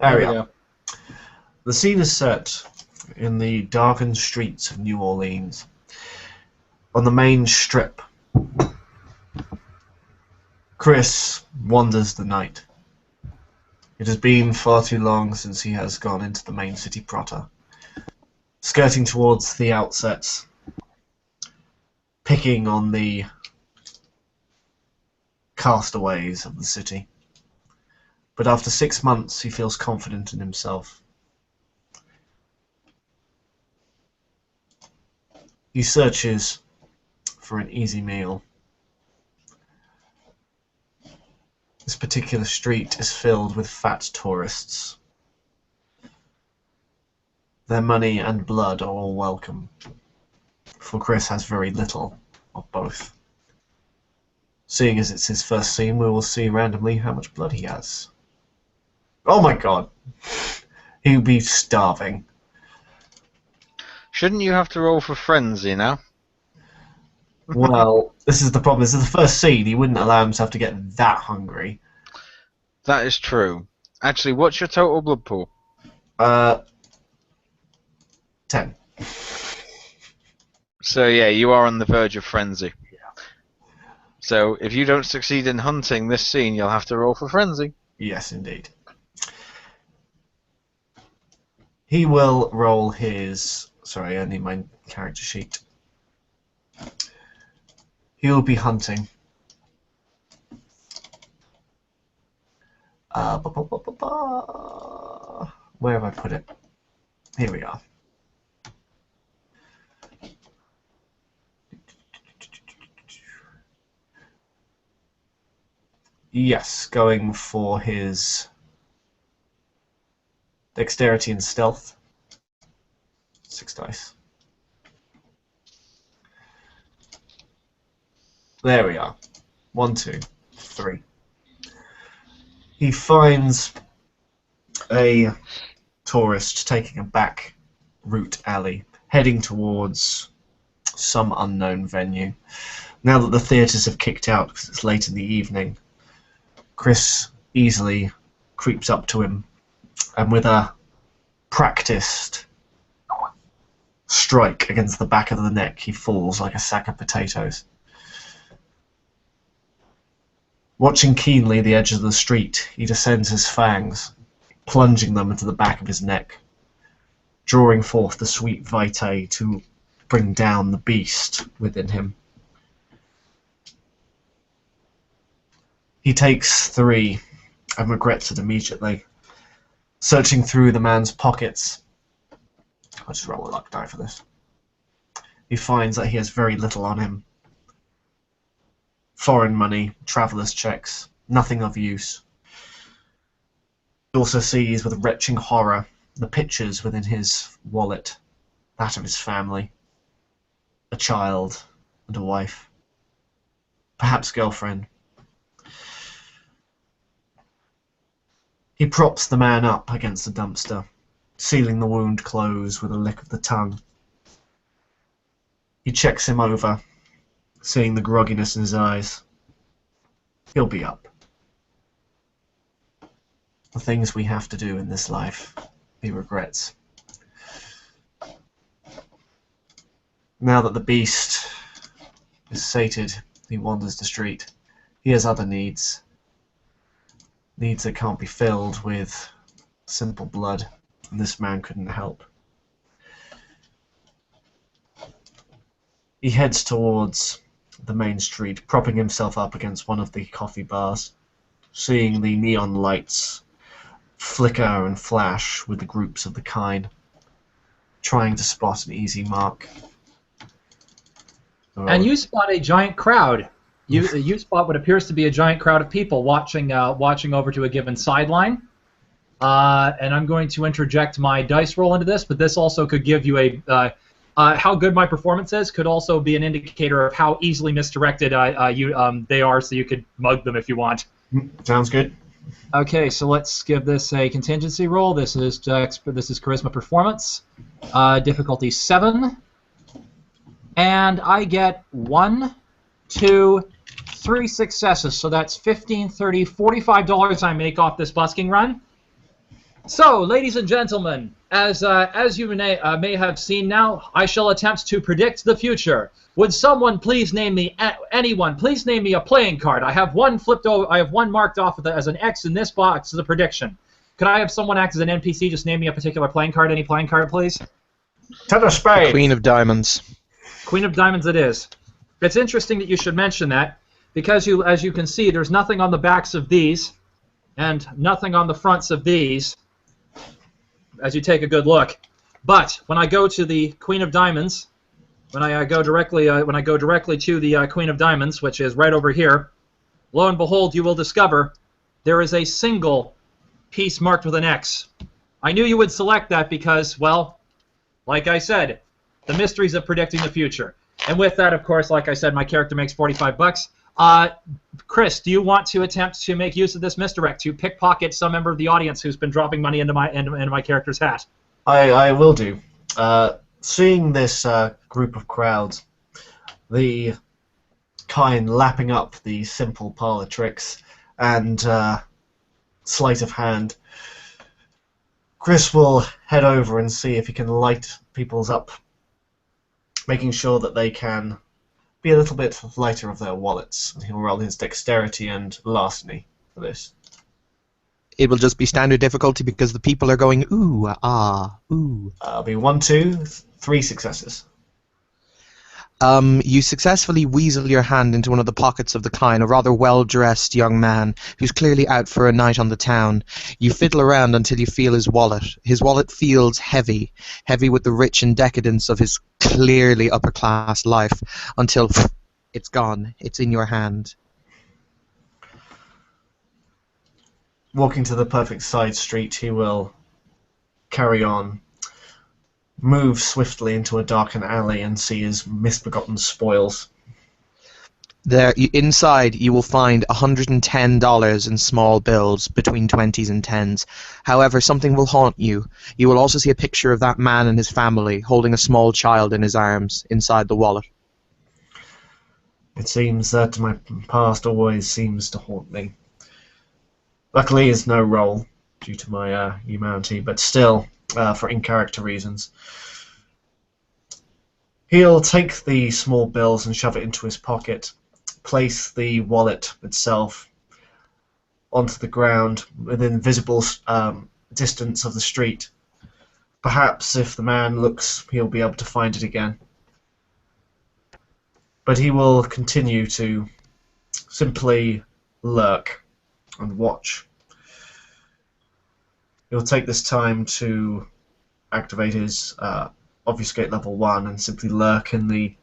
There we we are. go. The scene is set in the darkened streets of New Orleans. On the main strip, Chris wanders the night. It has been far too long since he has gone into the main city proper. Skirting towards the outsets, picking on the castaways of the city. But after 6 months, he feels confident in himself. He searches for an easy meal. This particular street is filled with fat tourists. Their money and blood are all welcome, for Chris has very little of both. Seeing as it's his first scene, we will see randomly how much blood he has. Oh my god! He'll be starving. Shouldn't you have to roll for frenzy now? Well, this is the problem. This is the first scene. He wouldn't allow himself to get that hungry. That is true. Actually, what's your total blood pool? 10. So yeah, you are on the verge of frenzy. So if you don't succeed in hunting this scene, you'll have to roll for frenzy. Yes, indeed. He will roll his... Sorry, I need my character sheet. He will be hunting. Where have I put it? Here we are. Yes, going for his dexterity and stealth. 6 dice. There we are. 1, 2, 3. He finds a tourist taking a back route alley, heading towards some unknown venue. Now that the theatres have kicked out because it's late in the evening, Chris easily creeps up to him, and with a practiced strike against the back of the neck, he falls like a sack of potatoes. Watching keenly the edge of the street, he descends his fangs, plunging them into the back of his neck, drawing forth the sweet vitae to bring down the beast within him. He takes 3 and regrets it immediately. Searching through the man's pockets, I'll just roll a luck die for this. He finds that he has very little on him. Foreign money, traveller's checks, nothing of use. He also sees with retching horror the pictures within his wallet, that of his family, a child and a wife, perhaps girlfriend. He props the man up against the dumpster, sealing the wound close with a lick of the tongue. He checks him over, seeing the grogginess in his eyes. He'll be up. The things we have to do in this life, he regrets. Now that the beast is sated, he wanders the street. He has other needs. Needs that can't be filled with simple blood, and this man couldn't help. He heads towards the main street, propping himself up against one of the coffee bars, seeing the neon lights flicker and flash with the groups of the kind, trying to spot an easy mark. And you spot a giant crowd. You spot what appears to be a giant crowd of people watching over to a given sideline. And I'm going to interject my dice roll into this, but this also could give you a how good my performance is. Could also be an indicator of how easily misdirected they are, so you could mug them if you want. Sounds good. Okay, so let's give this a contingency roll. This is charisma performance, difficulty 7, and I get 1, 2, 3 successes, so that's $15, $30, $45 I make off this busking run. So, ladies and gentlemen, as you may have seen now, I shall attempt to predict the future. Would someone please name me, anyone, please name me a playing card. I have one flipped over, I have one marked off as an X in this box as a prediction. Could I have someone act as an NPC, just name me a particular playing card, any playing card, please? Ten of spades. Queen of Diamonds. Queen of Diamonds it is. It's interesting that you should mention that, because as you can see, there's nothing on the backs of these, and nothing on the fronts of these, as you take a good look. But when I go to the Queen of Diamonds, when I go directly to the Queen of Diamonds, which is right over here, lo and behold, you will discover there is a single piece marked with an X. I knew you would select that because, well, like I said, the mysteries of predicting the future. And with that, of course, like I said, my character makes $45. Chris, do you want to attempt to make use of this misdirect to pickpocket some member of the audience who's been dropping money into my character's hat? I will do. Seeing this group of crowds, the kind lapping up the simple parlor tricks and sleight of hand, Chris will head over and see if he can light people's up, making sure that they can be a little bit lighter of their wallets. And he'll roll his dexterity and larceny for this. It will just be standard difficulty because the people are going, ooh, ah, ooh. It'll be 1, 2, 3 successes. You successfully weasel your hand into one of the pockets of the Klein, a rather well-dressed young man who's clearly out for a night on the town. You fiddle around until you feel his wallet. His wallet feels heavy, heavy with the rich and decadence of his clearly upper-class life, until it's gone. It's in your hand. Walking to the perfect side street, he will carry on, move swiftly into a darkened alley and see his misbegotten spoils. There, inside, you will find $110 in small bills between 20s and 10s. However, something will haunt you. You will also see a picture of that man and his family holding a small child in his arms inside the wallet. It seems that my past always seems to haunt me. Luckily, it's no roll due to my humanity, but still, for in-character reasons. He'll take the small bills and shove it into his pocket, place the wallet itself onto the ground within visible distance of the street. Perhaps if the man looks, he'll be able to find it again. But he will continue to simply lurk and watch. He'll take this time to activate his obfuscate level 1 and simply lurk in the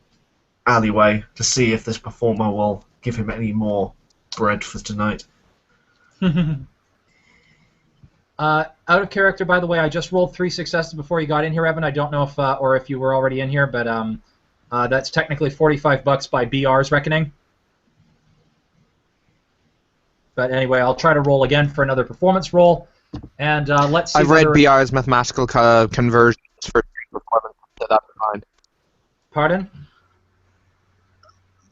alleyway to see if this performer will give him any more bread for tonight. Out of character, by the way, I just rolled 3 successes before you got in here, Evan. I don't know if or if you were already in here, but that's technically $45 by BR's reckoning. But anyway, I'll try to roll again for another performance roll, and let's see. I've read BR's mathematical conversions for performance. So that's fine. Pardon?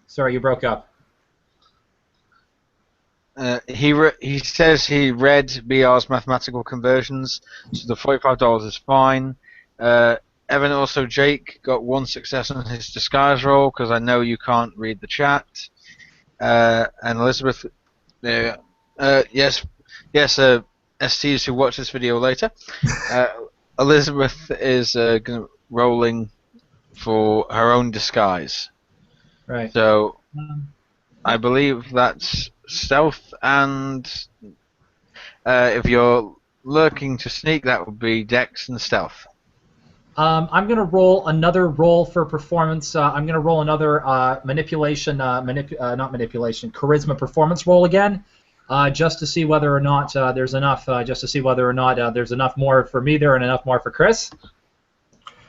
Sorry, you broke up. He says he read BR's mathematical conversions, so the $45 is fine. Evan, also Jake, got 1 success on his disguise roll because I know you can't read the chat. And Elizabeth, yes, STs who watch this video later. Elizabeth is rolling for her own disguise. Right. So I believe that's stealth, and if you're lurking to sneak, that would be dex and stealth. I'm going to roll another roll for performance. I'm going to roll another charisma performance roll again, just to see whether or not there's enough. Just to see whether or not there's enough more for me there and enough more for Chris.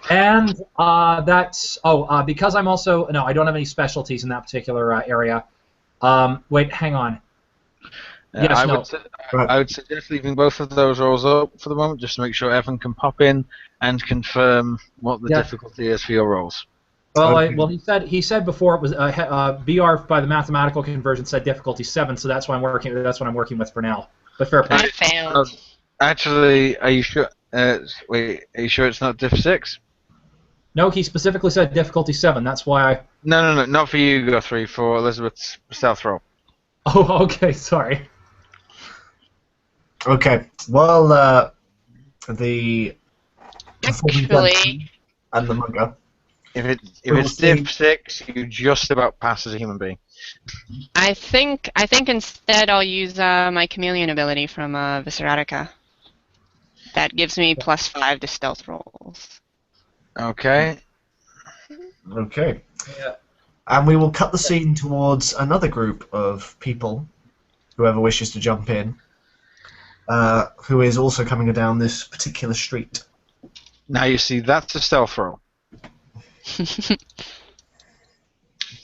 And that's because I'm also I don't have any specialties in that particular area. Wait, hang on. Yes, I would suggest leaving both of those rolls up for the moment, just to make sure Evan can pop in and confirm what the difficulty is for your rolls. Well, Okay. he said before it was BR by the mathematical conversion said difficulty 7, so that's what I'm working with for now. But fair point. I failed. Actually, are you sure? Wait, are you sure it's not diff 6? No, he specifically said difficulty 7. That's why I. No, not for you, Guthrie. For Elizabeth's stealth roll. Oh, okay. Sorry. Okay. Well, the performing Actually, gentleman and the mugger. If We'll it's see. diff 6, you just about pass as a human being. I think instead I'll use my chameleon ability from Visceratica. That gives me +5 to stealth rolls. Okay. Okay. Yeah. And we will cut the scene towards another group of people, whoever wishes to jump in, who is also coming down this particular street. Now you see that's a stealth roll. I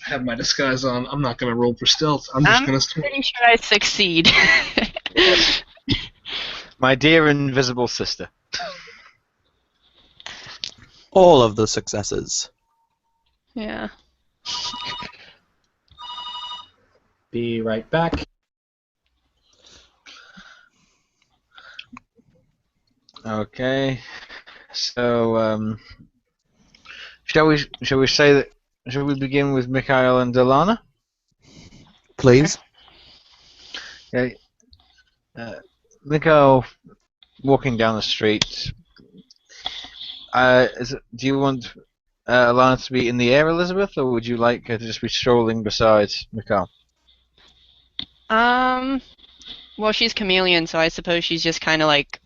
have my disguise on. I'm not going to roll for stealth. I'm just I'm going to. pretty sure I succeed. My dear invisible sister. All of the successes. Yeah. Be right back. Okay. So shall we say that? Shall we begin with Mikhail and Delana? Please. Okay. Mikhail, walking down the street. Do you want Alana to be in the air, Elizabeth, or would you like her to just be strolling beside Mikhail? Well, she's chameleon, so I suppose she's just kind of like,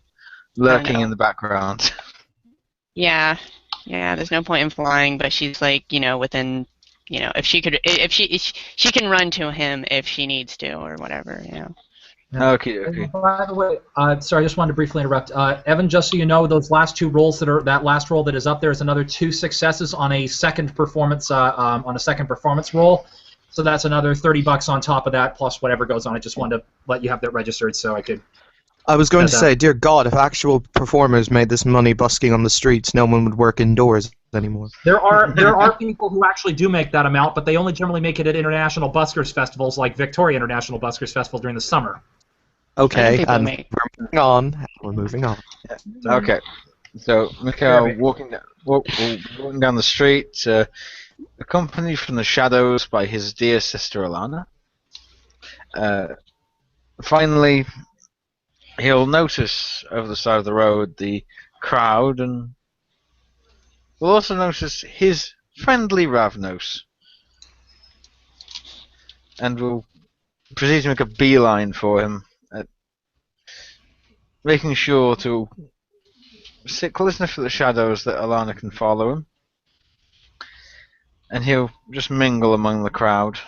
Lurking know. in the background. yeah, there's no point in flying, but she's like, within, if she can run to him if she needs to or whatever, Okay. By the way, sorry, I just wanted to briefly interrupt. Evan, just so you know, those last two rolls that last roll that is up there is another 2 successes on a second performance roll. So that's another $30 on top of that, plus whatever goes on. I just wanted to let you have that registered so I could. I was going to Yeah, say, dear God, if actual performers made this money busking on the streets, no one would work indoors anymore. There are people who actually do make that amount, but they only generally make it at international buskers festivals like Victoria International Buskers Festival during the summer. Okay, people and make- we're moving on. We're moving on. Okay. So Mikhail walking down the street, accompanied from the shadows by his dear sister Alana. Finally, he'll notice over the side of the road the crowd, and will also notice his friendly Ravnos, and will proceed to make a beeline for him, making sure to sit close enough to the shadows that Alana can follow him, and he'll just mingle among the crowd.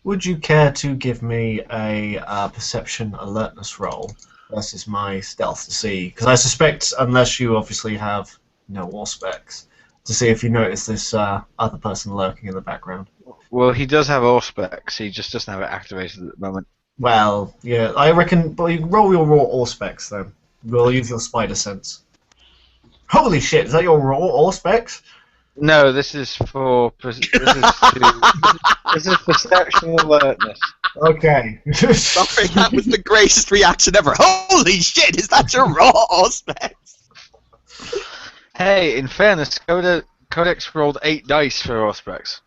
Would you care to give me a perception alertness roll versus my stealth to see? Because I suspect, unless you obviously have no Auspex, to see if you notice this other person lurking in the background. Well, he does have Auspex, he just doesn't have it activated at the moment. Well, yeah, I reckon. Well, you roll your raw Auspex then. We'll use your spider sense. Holy shit! Is that your raw Auspex? No, this is for this is perception alertness. Okay. Sorry, that was the greatest reaction ever. Holy shit, is that your raw specs? Hey, in fairness, Codex rolled 8 dice for Auspex.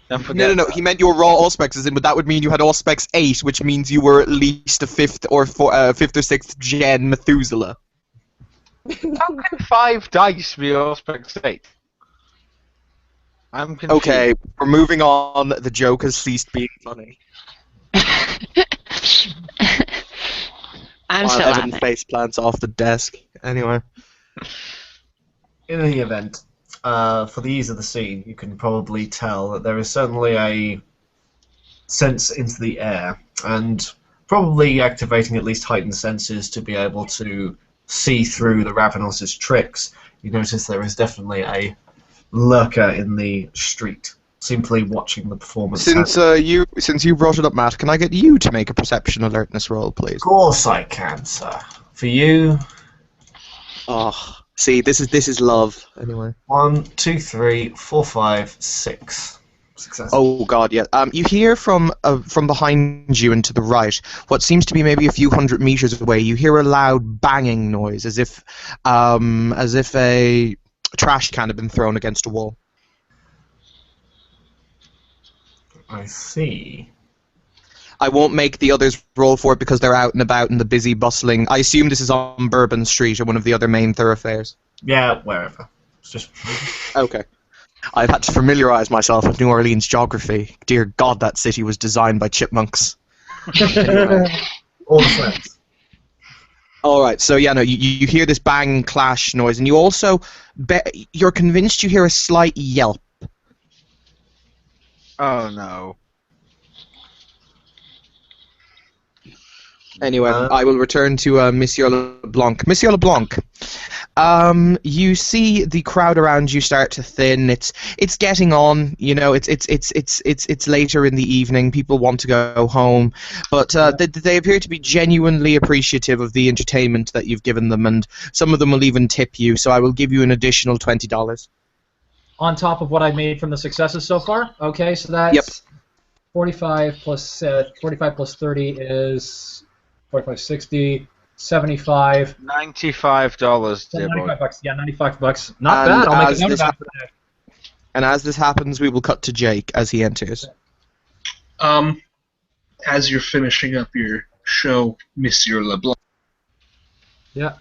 Don't forget. No, he meant your raw Auspex, as in, but that would mean you had Auspex 8, which means you were at least a 5th or 6th gen Methuselah. How can 5 dice be Auspex 8? I'm confused. Okay, we're moving on. The joke has ceased being funny. I'm While still Evan laughing. face plants off the desk. Anyway. In any event, for the ease of the scene, you can probably tell that there is certainly a sense into the air, and probably activating at least heightened senses to be able to see through the Ravenos' tricks. You notice there is definitely a lurker in the street, simply watching the performance. Since you brought it up, Matt, can I get you to make a perception alertness roll, please? Of course I can, sir. For you, Oh, See, this is love. Anyway. 1, 2, 3, 4, 5, 6. Success. Oh God, yeah. You hear from behind you and to the right, what seems to be maybe a few hundred meters away. You hear a loud banging noise, as if a trash can had been thrown against a wall. I see. I won't make the others roll for it because they're out and about in the busy, bustling. I assume this is on Bourbon Street or one of the other main thoroughfares. Yeah, wherever. It's just. Okay. I've had to familiarize myself with New Orleans geography. Dear God, that city was designed by chipmunks. All the friends. All right, so yeah, no, you hear this bang clash noise, and you also you're convinced you hear a slight yelp. Oh no. Anyway, I will return to Monsieur LeBlanc. Monsieur LeBlanc, you see the crowd around you start to thin. It's getting on. You know, it's later in the evening. People want to go home, but they appear to be genuinely appreciative of the entertainment that you've given them, and some of them will even tip you. So I will give you an additional $20. On top of what I made from the successes so far. Okay, so that's Yep. 45 plus 30 is 45, 60, 75. $95, dear boy. 95 bucks. Yeah, $95. Not And bad. I'll make as a note of this that for the day. And as this happens, we will cut to Jake as he enters. As you're finishing up your show, Monsieur LeBlanc. Yeah.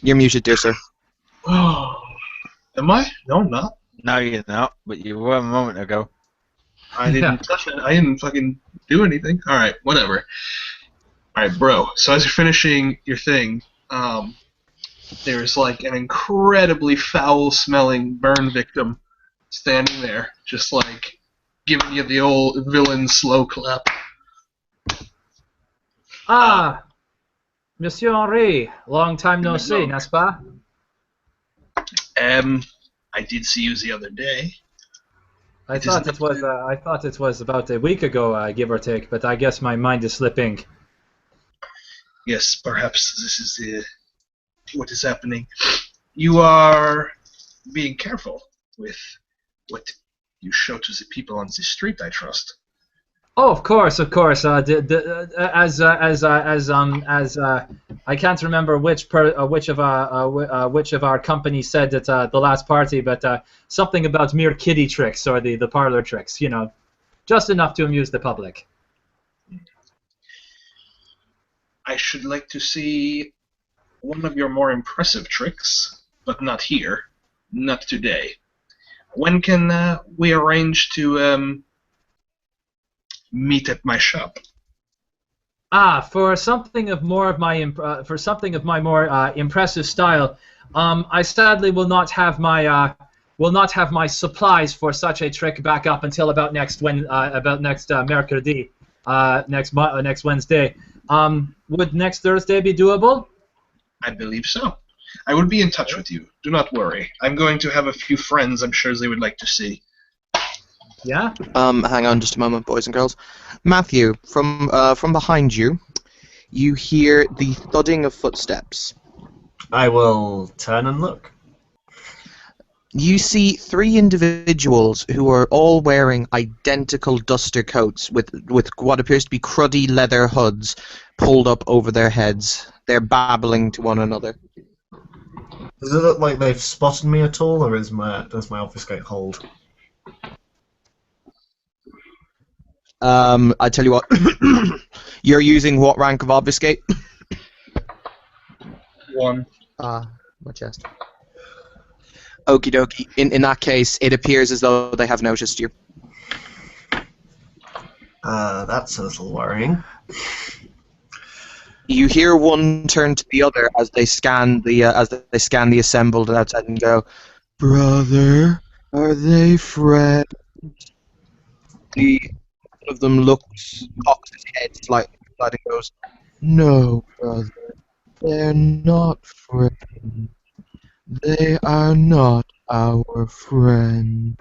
You're muted, dear sir. Am I? No, I'm not. No, you're not, but you were a moment ago. I didn't touch it. I didn't fucking do anything. Alright, whatever. Alright, bro. So as you're finishing your thing, there's like an incredibly foul-smelling burn victim standing there, just like giving you the old villain slow clap. Ah, Monsieur Henri, long time no see, n'est-ce pas? I did see you the other day. I thought it was about a week ago, give or take, but I guess my mind is slipping. Yes, perhaps this is what is happening. You are being careful with what you show to the people on the street, I trust. Oh, of course. I can't remember which of our company said at the last party, but something about mere kiddie tricks or the parlor tricks. You know, just enough to amuse the public. I should like to see one of your more impressive tricks, but not here, not today. When can we arrange to meet at my shop? For something of my more impressive style, I sadly will not have my supplies for such a trick back up until about next Mercredi, next Wednesday. Would next Thursday be doable? I believe so. I will be in touch with you. Do not worry. I'm going to have a few friends I'm sure they would like to see. Yeah. Hang on just a moment, boys and girls. Matthew, from behind you, you hear the thudding of footsteps. I will turn and look. You see 3 individuals who are all wearing identical duster coats with what appears to be cruddy leather hoods pulled up over their heads. They're babbling to one another. Does it look like they've spotted me at all, or does my obfuscate hold? I tell you what, you're using what rank of obfuscate? 1. My chest. Okie dokie. In that case, it appears as though they have noticed you. That's a little worrying. You hear one turn to the other as they scan the assembled outside and go, "Brother, are they friends?" One of them cocks his head slightly and goes, "No, brother, they're not friends. They are not our friend."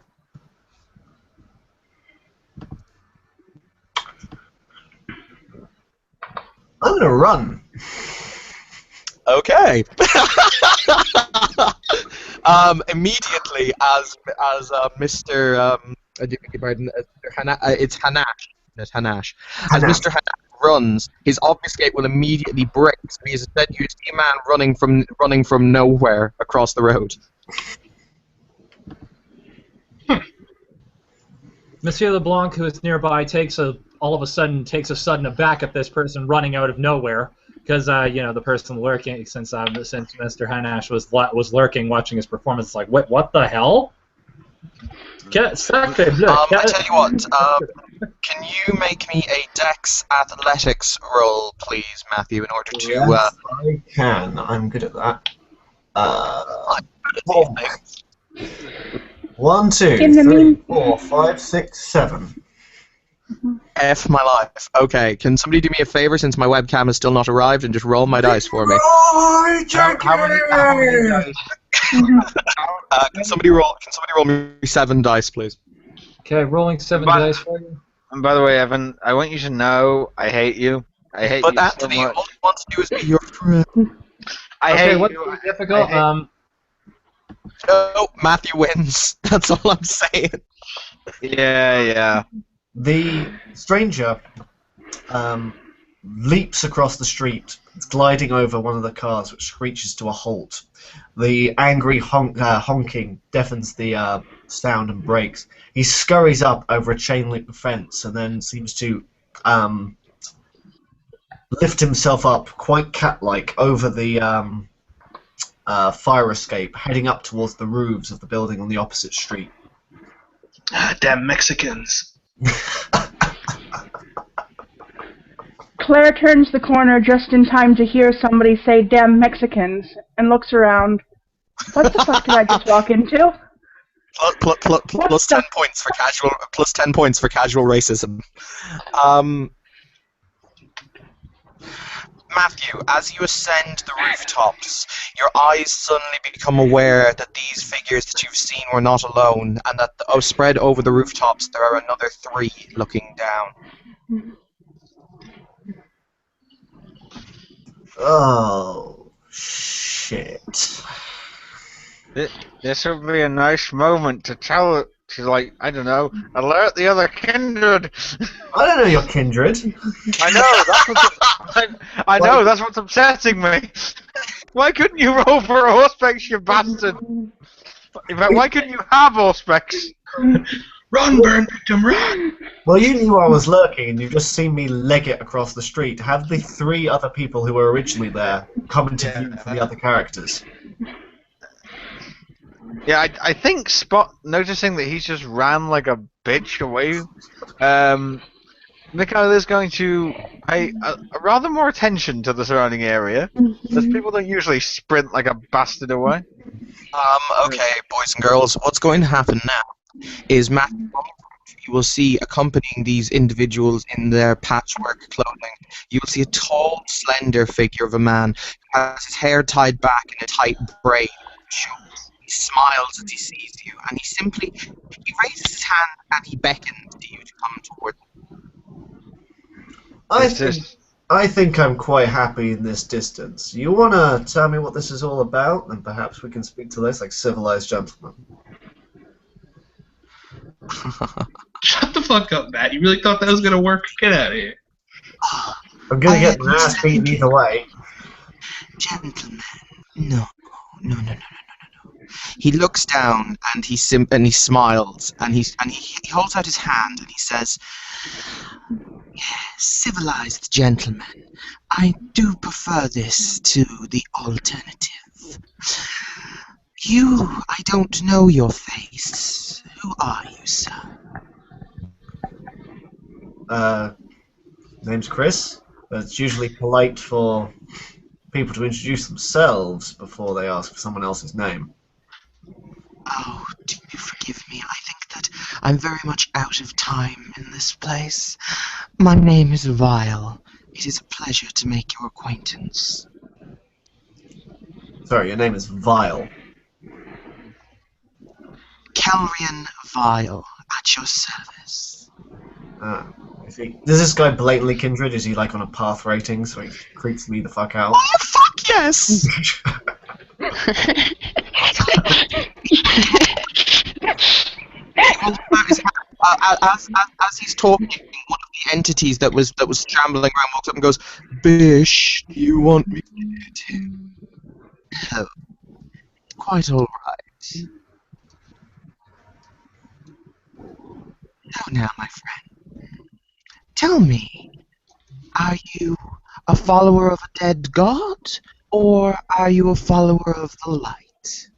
I'm gonna run. Okay. Immediately, as Mr. I do beg your pardon, it's Hanash. It's Hanash. As Mr. Hanash runs, his obfuscate will immediately break. So he's said you see a man running from nowhere across the road. Monsieur LeBlanc, who is nearby, all of a sudden takes a sudden aback at this person running out of nowhere. Because the person lurking, since Mr. Hanash was lurking, watching his performance, like, what the hell? Sacre bleu! I tell you what, can you make me a Dex Athletics roll, please, Matthew, in order to? Yes, I can. I'm good at that. 1, 2, 3, 4, 5, 6, 7. F my life. Okay, can somebody do me a favor since my webcam has still not arrived and just roll my dice for me? How many dice? Can somebody roll me 7 dice, please? Okay, rolling 7 dice for you. And by the way, Evan, I want you to know I hate you. I hate But you Anthony, so much. all he wants to do is be your friend. I Okay, hate what's you. difficult? I hate- No, Matthew wins. That's all I'm saying. Yeah. The stranger leaps across the street, gliding over one of the cars, which screeches to a halt. The angry honking deafens the sound and brakes. He scurries up over a chain-link fence and then seems to lift himself up, quite cat-like, over the fire escape, heading up towards the roofs of the building on the opposite street. Damn Mexicans. Claire turns the corner just in time to hear somebody say, "Damn Mexicans," and looks around. What the fuck did I just walk into? Plus 10 points for casual racism. Matthew, as you ascend the rooftops, your eyes suddenly become aware that these figures that you've seen were not alone, and that spread over the rooftops there are another 3 looking down. Oh, shit. This would be a nice moment to tell, I don't know, alert the other kindred. I don't know your kindred. I know, that's what's upsetting me. Why couldn't you roll for Auspex, you bastard? In fact, why couldn't you have Auspex? Run, burn victim, run! Well, you knew I was lurking, and you've just seen me leg it across the street. Have the 3 other people who were originally there come into view for the other characters? Yeah, I think Spot, noticing that he's just ran like a bitch away, Mikhail is going to pay a rather more attention to the surrounding area, as people don't usually sprint like a bastard away. Okay, boys and girls, what's going to happen now is Matthew, you will see accompanying these individuals in their patchwork clothing, you will see a tall, slender figure of a man who has his hair tied back in a tight braid over his shoulders. He smiles as he sees you, and he raises his hand and he beckons to you to come toward him. I think I'm quite happy in this distance. You want to tell me what this is all about, and perhaps we can speak to this like civilized gentlemen? Shut the fuck up, Matt. You really thought that was gonna work? Get out of here. I'm gonna get my ass beaten either way. Gentlemen, no. He looks down and he smiles and he holds out his hand and he says, "Civilized gentlemen, I do prefer this to the alternative. I don't know your face. Who are you, sir?" Name's Chris, but it's usually polite for people to introduce themselves before they ask for someone else's name. Oh, do forgive me. I think that I'm very much out of time in this place. My name is Vile. It is a pleasure to make your acquaintance. Sorry, your name is Vile. Kelrian Vile, at your service. Does this guy blatantly kindred? Is he like on a path rating, so he creeps me the fuck out? Oh, fuck Yes. As he's talking, one of the entities that was scrambling around walks up and goes, "Bish, you want me to hit him?" "Oh, quite all right. Now, my friend, tell me, are you a follower of a dead god, or are you a follower of the light?"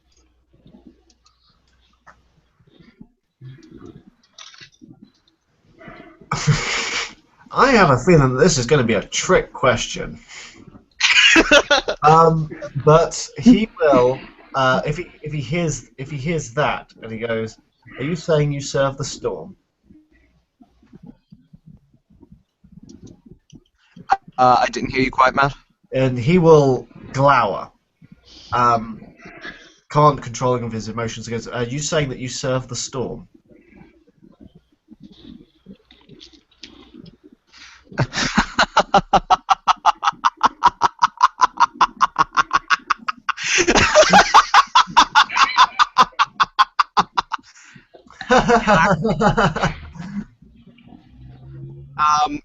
I have a feeling that this is going to be a trick question. But he will, if he hears that, and he goes, "Are you saying you serve the storm?" I didn't hear you quite, Matt. And he will glower. Can't control him of his emotions. He goes, "Are you saying that you serve the storm?"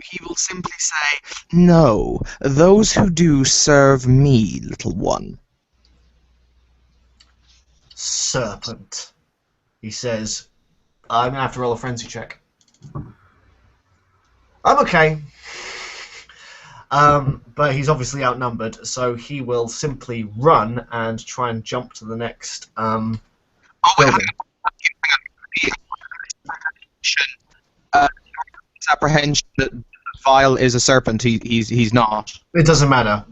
He will simply say, "No, those who do serve me, little one." Serpent. He says, "I'm gonna have to roll a frenzy check." I'm okay. But he's obviously outnumbered, so he will simply run and try and jump to the next building. His apprehension that Vile is a serpent. He's not. It doesn't matter.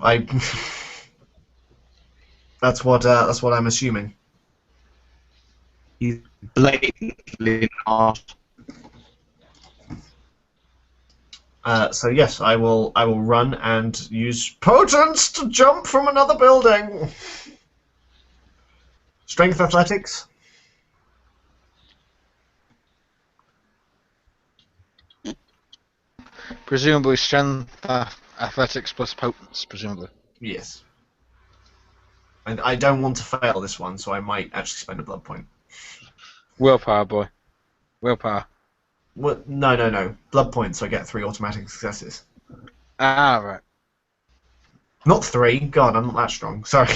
That's what I'm assuming. He's blatantly not. So yes, I will run and use potence to jump from another building. Strength athletics. Presumably strength, athletics plus potence, presumably. Yes. And I don't want to fail this one, so I might actually spend a blood point. Willpower, boy. Willpower. What? No. Blood points, so I get 3 automatic successes. Ah, right. Not 3. God, I'm not that strong. Sorry.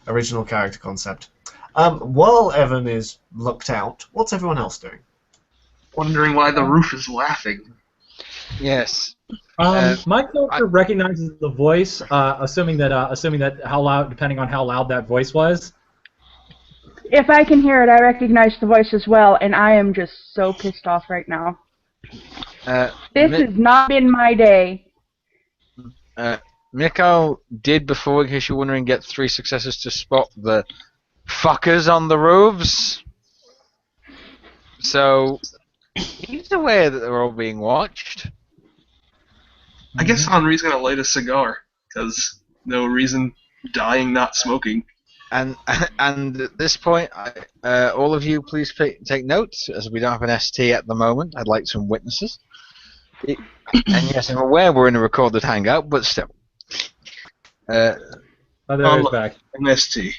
Original character concept. While Evan is looked out, what's everyone else doing? Wondering why the roof is laughing. Yes. My character recognizes the voice, assuming that how loud, depending on how loud that voice was. If I can hear it, I recognize the voice as well, and I am just so pissed off right now. This has not been my day. Miko did, before, in case you're wondering, get 3 successes to spot the fuckers on the roofs. So he's aware that they're all being watched. I guess Henri's gonna light a cigar, because no reason dying not smoking. And at this point, all of you, please take notes, as we don't have an ST at the moment. I'd like some witnesses. And yes, I'm aware we're in a recorded hangout, but still. There is back. An ST.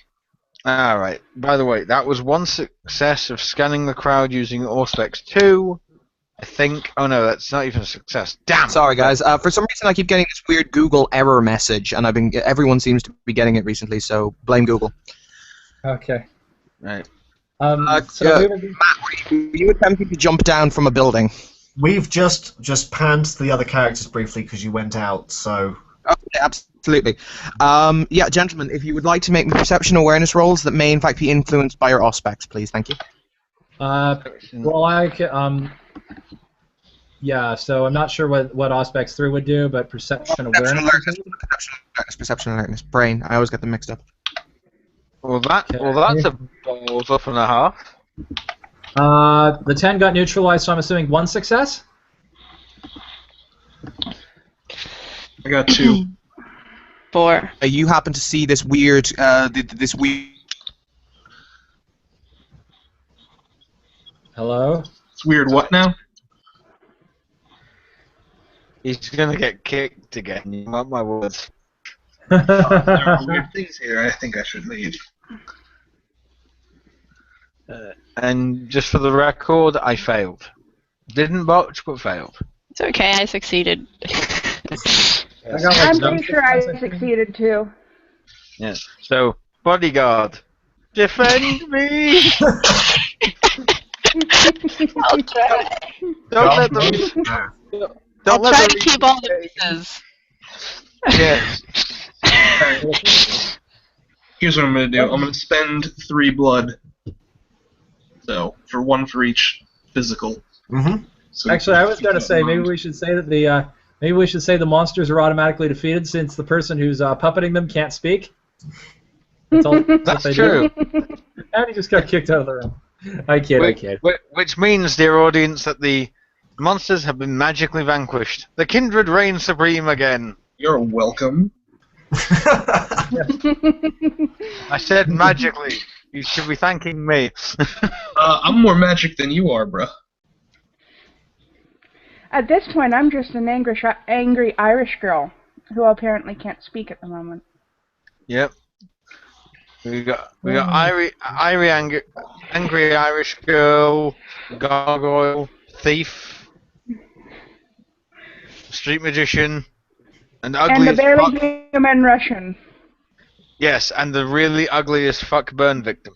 Alright, by the way, that was 1 success of scanning the crowd using Auspex 2. I think. Oh no, that's not even a success. Damn! Sorry, guys. For some reason, I keep getting this weird Google error message, and everyone seems to be getting it recently, so blame Google. Okay. Right. Matt, were you attempting to jump down from a building? We've just panned to the other characters briefly because you went out, so... Okay, absolutely. Yeah, gentlemen, if you would like to make perception awareness rolls that may in fact be influenced by your Auspex, please. Thank you. Well, yeah, so I'm not sure what Auspex 3 would do, but perception awareness. Perception awareness. Brain. I always get them mixed up. Well, that's a balls up and a half. The 10 got neutralized, so I'm assuming 1 success? I got 2. 4. You happen to see this weird, Hello? It's weird. What now? He's gonna get kicked again. You mark my words. There are weird things here. I think I should leave. And just for the record, I failed. Didn't botch, but failed. It's okay, I succeeded. I got like I'm no pretty sure I success. succeeded too. Yes. So, bodyguard, defend me! I'll try. Don't let them. No. I'll Don't let try them to keep all the pieces. Yes. Here's what I'm gonna do. I'm gonna spend 3 blood. So for 1 for each physical. Mm-hmm. So Actually, I was keep going to that say in maybe mind. we should say that the monsters are automatically defeated since the person who's puppeting them can't speak. That's all. That's they true. Do. And he just got kicked out of the room. I kid. Which means, dear audience, that the monsters have been magically vanquished. The kindred reign supreme again. You're welcome. I said magically. You should be thanking me. I'm more magic than you are, bruh. At this point, I'm just an angry Irish girl who apparently can't speak at the moment. Yep. We got angry Irish girl, gargoyle, thief, street magician, and ugly And the as barely fuck. human Russian. Yes, and the really ugly as fuck burn victim.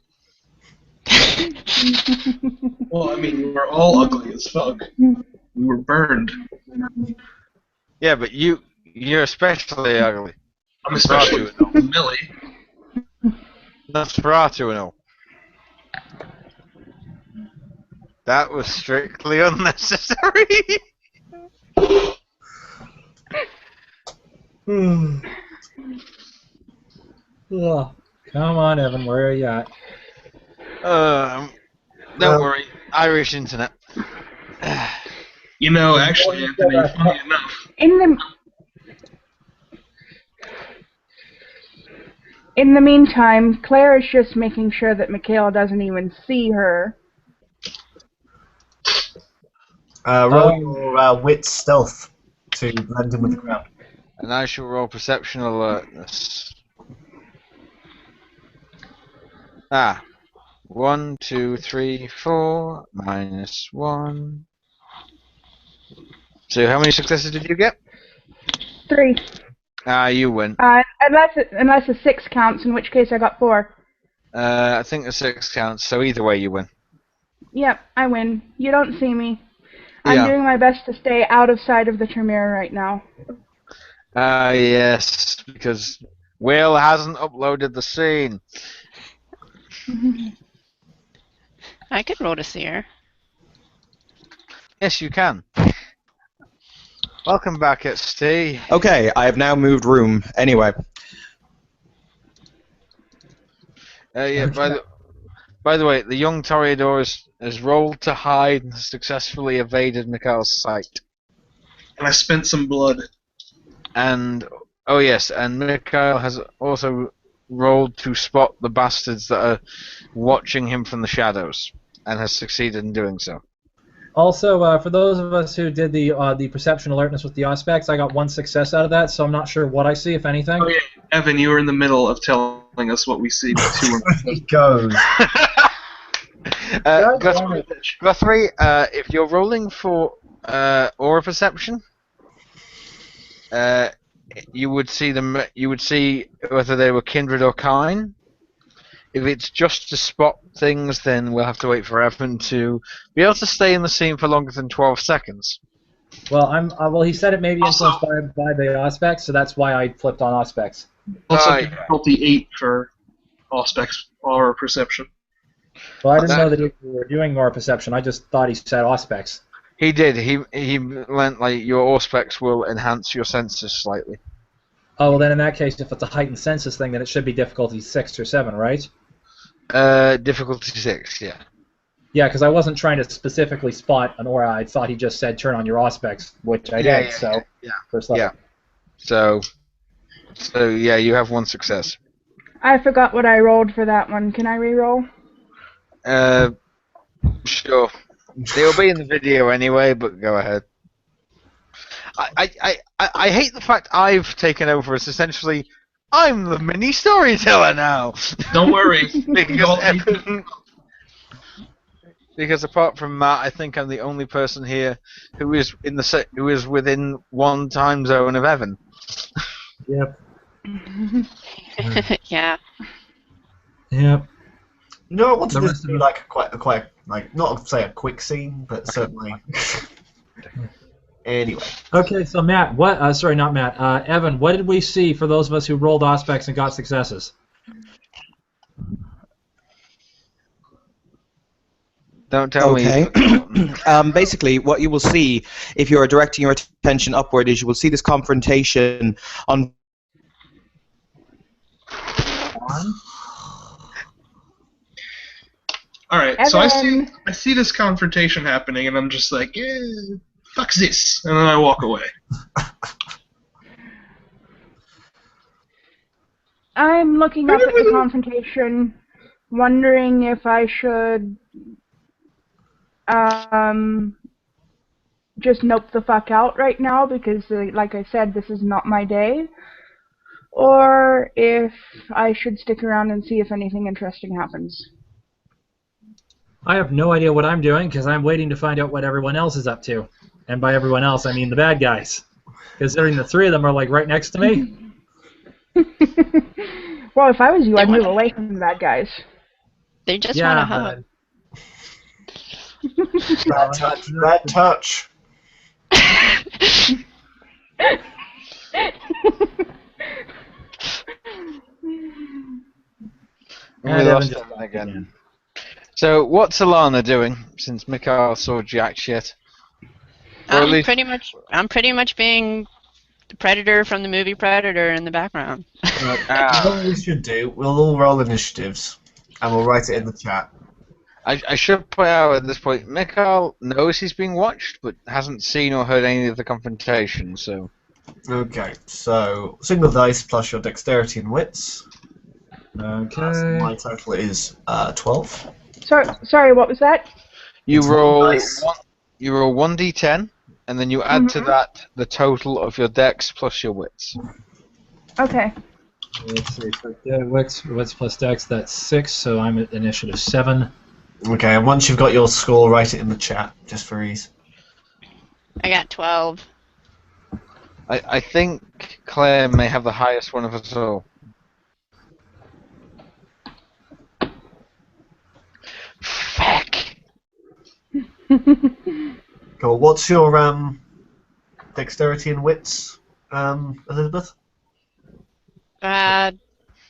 Well, I mean, we're all ugly as fuck. We were burned. Yeah, but you're especially ugly. I'm especially Millie. Nosferatu and all. That was strictly unnecessary. Ugh. Come on, Evan, where are you at? Don't worry, Irish internet. You know, actually, Anthony, funny enough, In the meantime, Claire is just making sure that Michaela doesn't even see her. Roll your wit stealth to blend in with the crowd. And I shall roll perception alertness. 1, 2, 3, 4, -1. So how many successes did you get? 3. You win. Unless a 6 counts, in which case I got 4. I think the 6 counts, so either way you win. Yep, I win. You don't see me. I'm Yeah. doing my best to stay out of sight of the Tremere right now. Yes, because Will hasn't uploaded the scene. I could roll to see her. Yes, you can. Welcome back, ST. Okay, I have now moved room. Anyway. Yeah. By the way, the young Toreador has rolled to hide and successfully evaded Mikhail's sight. and I spent some blood. And oh yes, and Mikhail has also rolled to spot the bastards that are watching him from the shadows, and has succeeded in doing so. Also, for those of us who did the perception alertness with the Auspex, I got 1 success out of that, so I'm not sure what I see, if anything. Oh yeah, Evan, you were in the middle of telling us what we see. He goes. Guthrie, if you're rolling for aura perception, you would see them. You would see whether they were kindred or kine. If it's just to spot things, then we'll have to wait for Evan to be able to stay in the scene for longer than 12 seconds. Well, well, he said it may be influenced by the Auspex, so that's why I flipped on Auspex. Also, difficulty 8 for Auspex or perception. Well, I didn't know that we were doing more perception. I just thought he said Auspex. He did. He meant like your Auspex will enhance your senses slightly. Oh, well, then in that case, if it's a heightened senses thing, then it should be difficulty 6 or 7, right? Difficulty 6, yeah. Yeah, because I wasn't trying to specifically spot an aura. I thought he just said turn on your Auspex, which I did. So first level. Yeah. So yeah, you have 1 success. I forgot what I rolled for that one. Can I re-roll? Sure. They'll be in the video anyway, but go ahead. I hate the fact I've taken over as essentially I'm the mini storyteller now. Don't worry. Because apart from Matt, I think I'm the only person here who is who is within one time zone of Evan. Yep. Yeah. Yep. You know, I wanted The this rest to of be it- like quite like not say a quick scene, but certainly. Anyway, Okay, so Matt, what? Sorry, not Matt. Evan, what did we see for those of us who rolled aspects and got successes? Don't tell Okay. me. Basically, what you will see if you are directing your attention upward is you will see this confrontation on. All right, so Evan. I see this confrontation happening, and I'm just like, fuck this, and then I walk away. I'm looking up at the confrontation, wondering if I should just nope the fuck out right now because, like I said, this is not my day, or if I should stick around and see if anything interesting happens. I have no idea what I'm doing because I'm waiting to find out what everyone else is up to. And by everyone else, I mean the bad guys. Considering the three of them are like right next to me. Well, if I was you, I'd move wanna- away from the bad guys. They just want to hug. bad touch. Bad touch. We And lost Evan just Evan again. So what's Alana doing since Mikhail saw jack shit? Or at I'm least- pretty much being the Predator from the movie Predator in the background. You know what we should do? We'll all roll initiatives, and we'll write it in the chat. I should point out at this point, Mikhail knows he's being watched, but hasn't seen or heard any of the confrontation, so... Okay, so single dice plus your dexterity and wits. So Okay. my total is 12. Sorry, what was that? You It's roll nice. you roll 1d10, and then you add to that the total of your dex plus your wits. Okay. Let's see. So, wits plus dex, that's 6, so I'm at initiative 7. Okay, and once you've got your score, write it in the chat, just for ease. I got 12. I think Claire may have the highest one of us all. Fuck! Cool. What's your dexterity and wits, Elizabeth?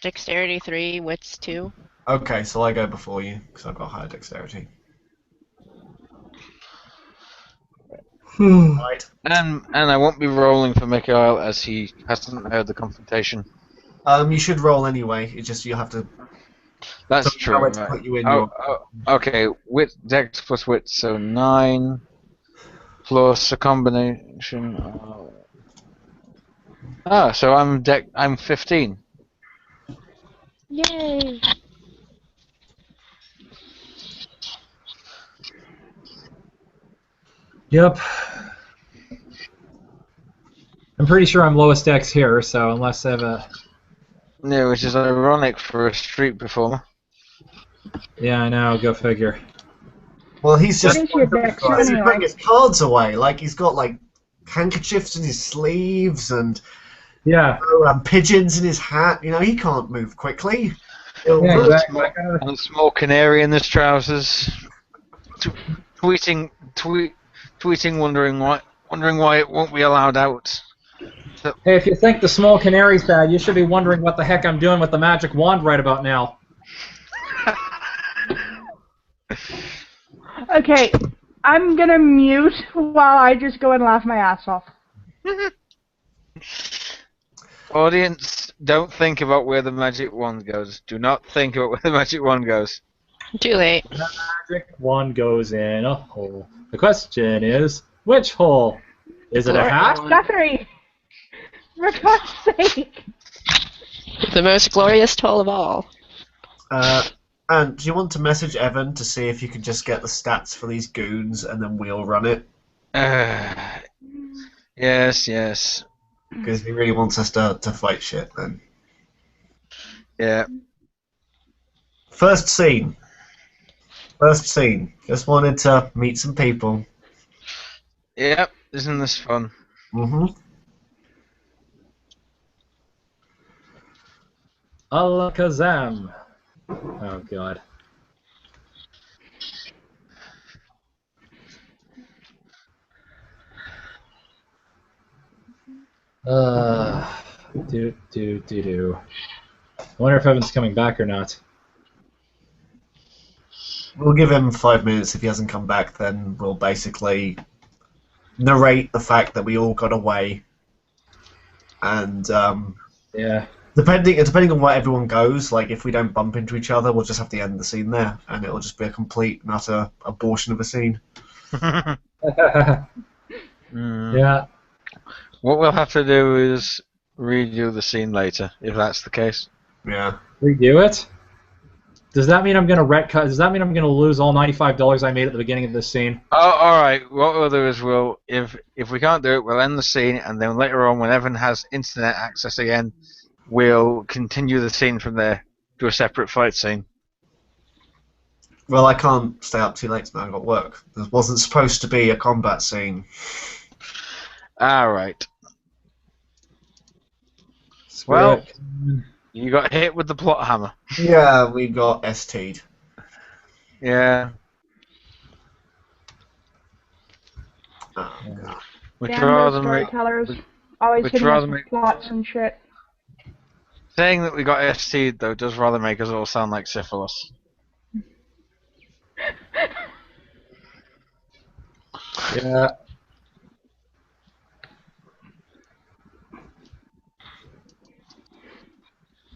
Dexterity 3, wits 2. Okay, so I go before you, because I've got higher dexterity. Right. And I won't be rolling for Mikhail as he hasn't heard the confrontation. You should roll anyway, it's just you have to That's true. know where to Right. put you in Okay, wit, dex plus wit, so 9 plus a combination of... so I'm 15. Yay! Yep. I'm pretty sure I'm lowest dex here, so unless I have a... Yeah, which is ironic for a street performer. Yeah, I know, go figure. Well, he's What just is your dex he's anyway? putting his cards away. Like he's got like handkerchiefs in his sleeves and Yeah. pigeons in his hat. You know, he can't move quickly. He'll Yeah, ruin- exactly. And a small canary in his trousers. Tweeting, wondering why it won't be allowed out. Hey, if you think the small canary's bad, you should be wondering what the heck I'm doing with the magic wand right about now. Okay, I'm gonna mute while I just go and laugh my ass off. Audience, don't think about where the magic wand goes. Do not think about where the magic wand goes. Too late. Magic wand goes in a hole. The question is, which hole? Is it a hat? Guthrie! For God's sake! The most glorious toll of all. And do you want to message Evan to see if you can just get the stats for these goons and then we'll run it? Yes. Because he really wants us to fight shit then. Yeah. First scene. Just wanted to meet some people. Yep. Isn't this fun? Mm-hmm. Alakazam. Oh god. Do. I wonder if Evan's coming back or not. We'll give him 5 minutes. If he hasn't come back, then we'll basically narrate the fact that we all got away. And Yeah. depending on where everyone goes, like if we don't bump into each other, we'll just have to end the scene there, and it'll just be a complete and utter abortion of a scene. Yeah. What we'll have to do is redo the scene later, if that's the case. Yeah. Redo it? Does that mean I'm gonna retcut? Does that mean I'm gonna lose all $95 I made at the beginning of this scene? Oh, all right. What we'll do is if we can't do it, we'll end the scene, and then later on, when Evan has internet access again, we'll continue the scene from there. Do a separate fight scene. Well, I can't stay up too late tonight. I've got work. There wasn't supposed to be a combat scene. All right. Screw Well, it. you got hit with the plot hammer. Yeah, we got ST'd. Yeah. Oh, God. Would Damn you those rather make storytellers. Always would hitting you us rather with make- plots and shit. saying that we got ST'd though does rather make us all sound like syphilis. Yeah.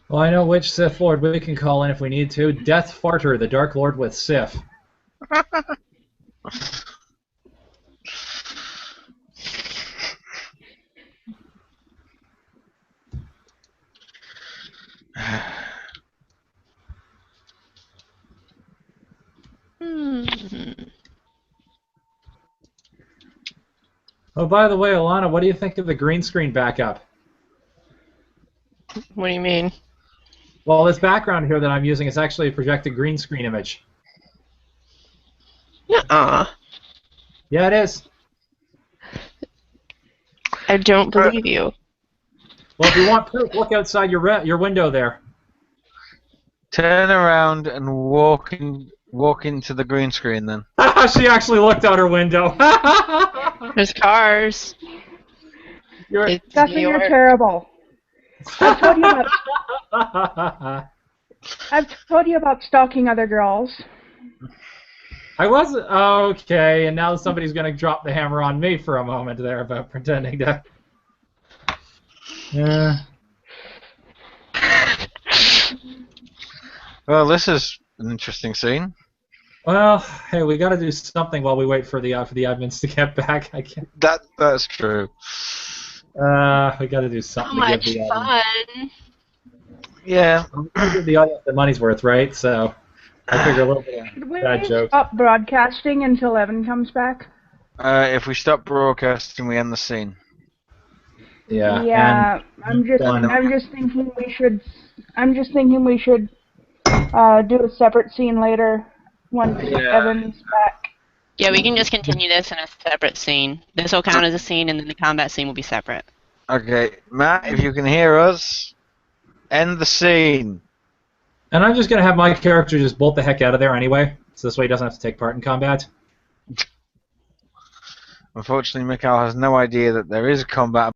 Well, I know which Sith Lord we can call in if we need to. Death Farter, the Dark Lord with Sif. Oh, by the way, Alana, what do you think of the green screen backup? What do you mean? Well, this background here that I'm using is actually a projected green screen image. Nuh-uh. Yeah, it is. I don't believe you. Well, if you want proof, look outside your window there. Turn around and walk into the green screen then. She actually looked out her window. There's cars. It's Justin, New you're York. terrible. I've told you about stalking other girls. I was okay, and now somebody's gonna drop the hammer on me for a moment there about pretending to. Yeah. Well, this is an interesting scene. Well, hey, we got to do something while we wait for the admins to get back. I can't. That's true. We got to do So something much to give the fun. Yeah. give the audience the money's worth, right? So I figure a little bit Should of we bad jokes. stop broadcasting until Evan comes back? If we stop broadcasting, we end the scene. Yeah. Yeah, I'm just thinking we should. Do a separate scene later once Evan's back. Yeah, we can just continue this in a separate scene. This will count as a scene, and then the combat scene will be separate. Okay, Matt, if you can hear us, end the scene. And I'm just gonna have my character just bolt the heck out of there anyway, so this way he doesn't have to take part in combat. Unfortunately, Mikhail has no idea that there is combat